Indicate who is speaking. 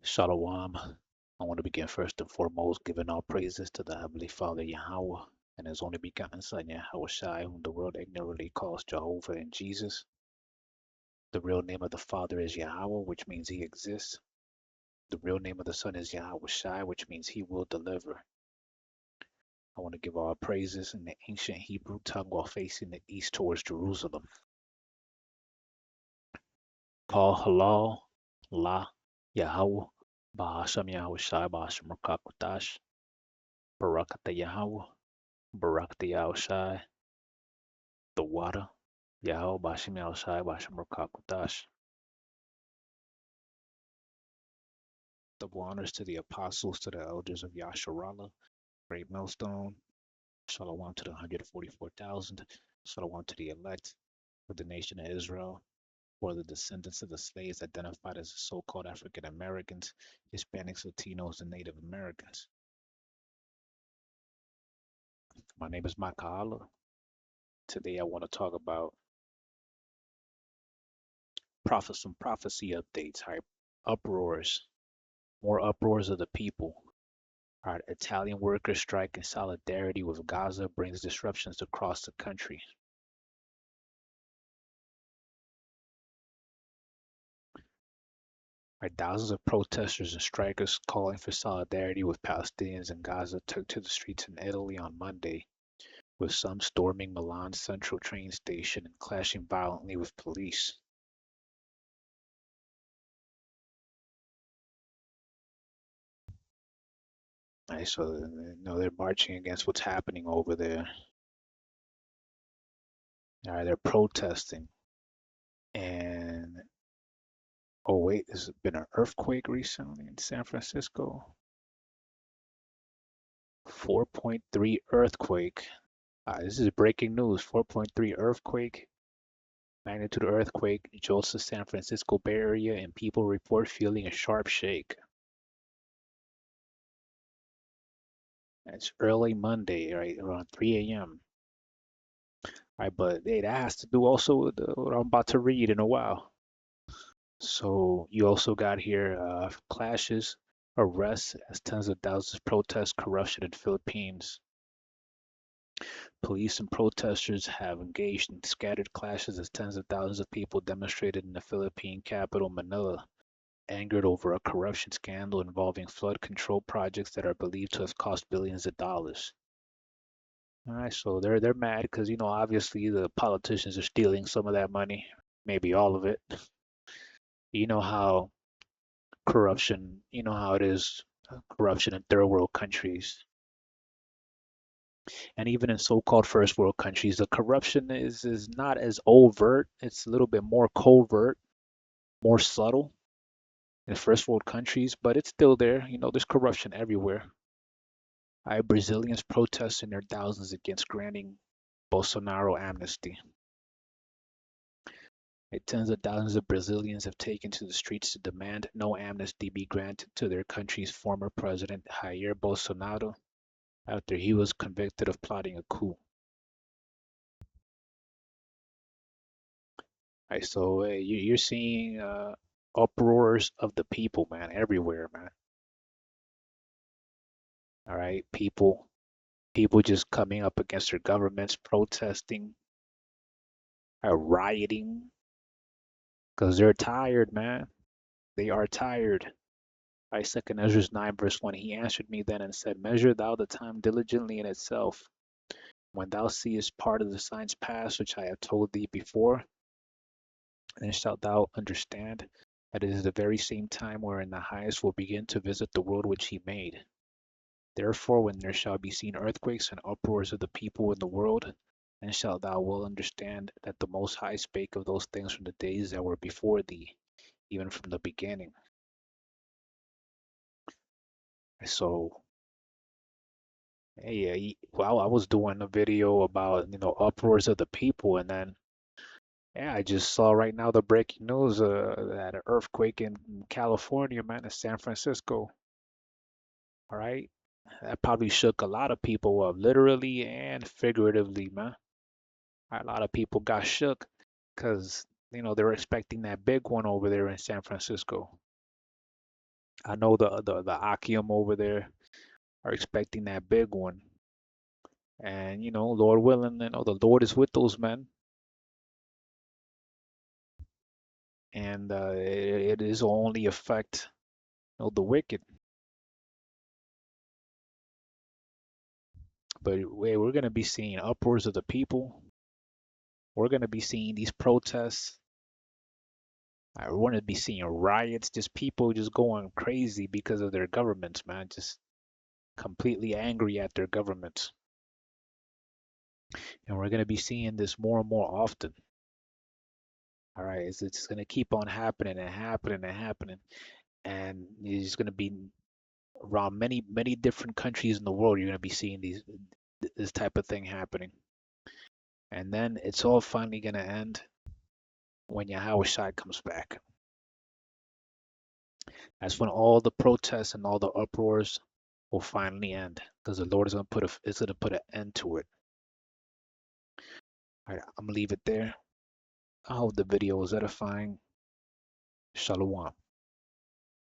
Speaker 1: Shalom. I want to begin first and foremost giving all praises to the Heavenly Father Yahweh and His only begotten Son Yahweh Shai, whom the world ignorantly calls Jehovah and Jesus. The real name of the Father is Yahweh, which means He exists. The real name of the Son is Yahweh Shai, which means He will deliver. I want to give all praises in the ancient Hebrew tongue while facing the east towards Jerusalem. Paul Halal La Yahweh Bahasham Yahweh Shai Bahasham Rakakutash Barakata Yahweh Barakata Yahweh Shai the water. Yahweh Bashim Yahushai Bashim Rakakutash. Double honors to the apostles, to the elders of Yasharala, Greatmillstone. Shalom to the 144,000. Shalom to the elect of the nation of Israel, or the descendants of the slaves identified as the so-called African Americans, Hispanics, Latinos, and Native Americans. My name is Makaala. Today I want to talk about some prophecy updates, uproars, more uproars of the people. All right, Italian workers strike in solidarity with Gaza brings disruptions across the country. Right, thousands of protesters and strikers calling for solidarity with Palestinians in Gaza took to the streets in Italy on Monday, with some storming Milan's central train station and clashing violently with police. Right, so they're marching against what's happening over there. All right, they're protesting. And oh wait, there's been an earthquake recently in San Francisco. 4.3 earthquake. This is breaking news. 4.3 earthquake, magnitude earthquake jolts the San Francisco Bay Area, and people report feeling a sharp shake. It's early Monday, right around 3 a.m. Right, but hey, that has to do also with what I'm about to read in a while. So you also got here clashes, arrests as tens of thousands protest corruption in Philippines. Police and protesters have engaged in scattered clashes as tens of thousands of people demonstrated in the Philippine capital, Manila, angered over a corruption scandal involving flood control projects that are believed to have cost billions of dollars. All right, so they're mad because obviously the politicians are stealing some of that money, maybe all of it. You know how how it is, corruption in third world countries. And even in so-called first world countries, the corruption is not as overt. It's a little bit more covert, more subtle in first world countries, but it's still there. There's corruption everywhere. Brazilians protest in their thousands against granting Bolsonaro amnesty. Tens of thousands of Brazilians have taken to the streets to demand no amnesty be granted to their country's former president, Jair Bolsonaro, after he was convicted of plotting a coup. So you're seeing uproars of the people, man, everywhere, man. All right, people just coming up against their governments, protesting, rioting, because they're tired, man. They are tired. 2 Ezra 9 verse 1, he answered me then and said, measure thou the time diligently in itself. When thou seest part of the signs pass, which I have told thee before, then shalt thou understand that it is the very same time wherein the highest will begin to visit the world which he made. Therefore, when there shall be seen earthquakes and uproars of the people in the world, then shalt thou well understand that the Most High spake of those things from the days that were before thee, even from the beginning. So, hey, well, I was doing a video about, uproars of the people, and then, yeah, I just saw right now the breaking news that an earthquake in California, man, in San Francisco. All right, that probably shook a lot of people up, literally and figuratively, man. A lot of people got shook because they were expecting that big one over there in San Francisco. I know the Akim over there are expecting that big one. And Lord willing, the Lord is with those men, and it is only affect the wicked. But we're gonna be seeing uproars of the people. We're gonna be seeing these protests. We're gonna be seeing riots, just people just going crazy because of their governments, man. Just completely angry at their governments. And we're gonna be seeing this more and more often. All right, it's gonna keep on happening and happening and happening, and it's gonna be around many different countries in the world. You're gonna be seeing this type of thing happening, and then it's all finally gonna end when Yahushua comes back. That's when all the protests and all the uproars will finally end, because the Lord is gonna put an end to it. All right, I'm gonna leave it there. I hope the video was edifying. Shalom.